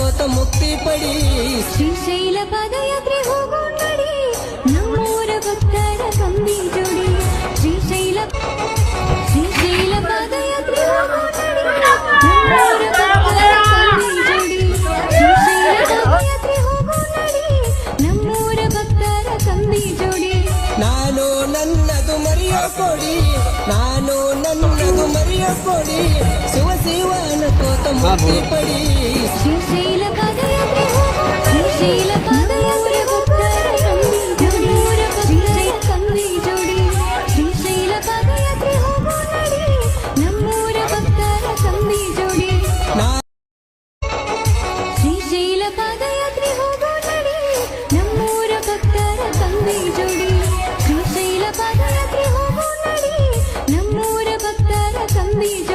ಅನ್ಕೋತ ಮುಕ್ತಿ ಪಡಿ. ಶ್ರೀಶೈಲ ಪಾದಯಾತ್ರೆ ಹೋಗೋ ನಡಿ ನಮ್ಮೂರ ಭಕ್ತರ ಕಂಬಿ ಜೋಡಿ. ಶ್ರೀಶೈಲ ಪಾದಯಾತ್ರೆ ಹೋಗೋ ನಡಿ ನಮ್ಮೂರ ಭಕ್ತರ ಕಂಬಿ ಜೋಡಿ. ಶ್ರೀಶೈಲ ಪಾದಯಾತ್ರೆ ಹೋಗೋ ನಡಿ ನಮ್ಮೂರ ಭಕ್ತರ ಕಂಬಿ ಜೋಡಿ. ನಾನು ನನ್ನದು ಮರೆಯೋ ಕೊಡಿ, ನಾನು ನನ್ನದು ಮರೆಯೋ ಕೊಡಿ, ಶಿವ ಶಿವ ಅನ್ಕೋತ ಮುಕ್ತಿ ಪಡಿ. ಶ್ರೀಶೈಲ ಪಾದಯಾತ್ರೆ ಹೋಗೋ ಶ್ರೀಶೈಲ ಪಾದಯಾತ್ರೆ ಭಕ್ತರ ಕಂಬಿ ಜೋಡಿ. ಶ್ರೀಶೈಲ ಕಂಬಿ ಜೋಡಿ. ಶ್ರೀಶೈಲ ಪಾದಯಾತ್ರೆ ಹೋಗೋ ನಡಿ ನಮ್ಮೂರ ಭಕ್ತರ ಕಂಬಿ ಜೋಡಿ. ಶ್ರೀಶೈಲ ಪಾದಯಾತ್ರೆ ಹೋಗೋ ನಡಿ ನಮ್ಮೂರ ಭಕ್ತರ ಕಂಬಿ ಜೋಡಿ. ಶ್ರೀಶೈಲ ಪಾದಯಾತ್ರೆ ಹೋಗೋ ನಡಿ ನಮ್ಮೂರ ಭಕ್ತರ ಕಂಬಿ ಜೋಡಿ.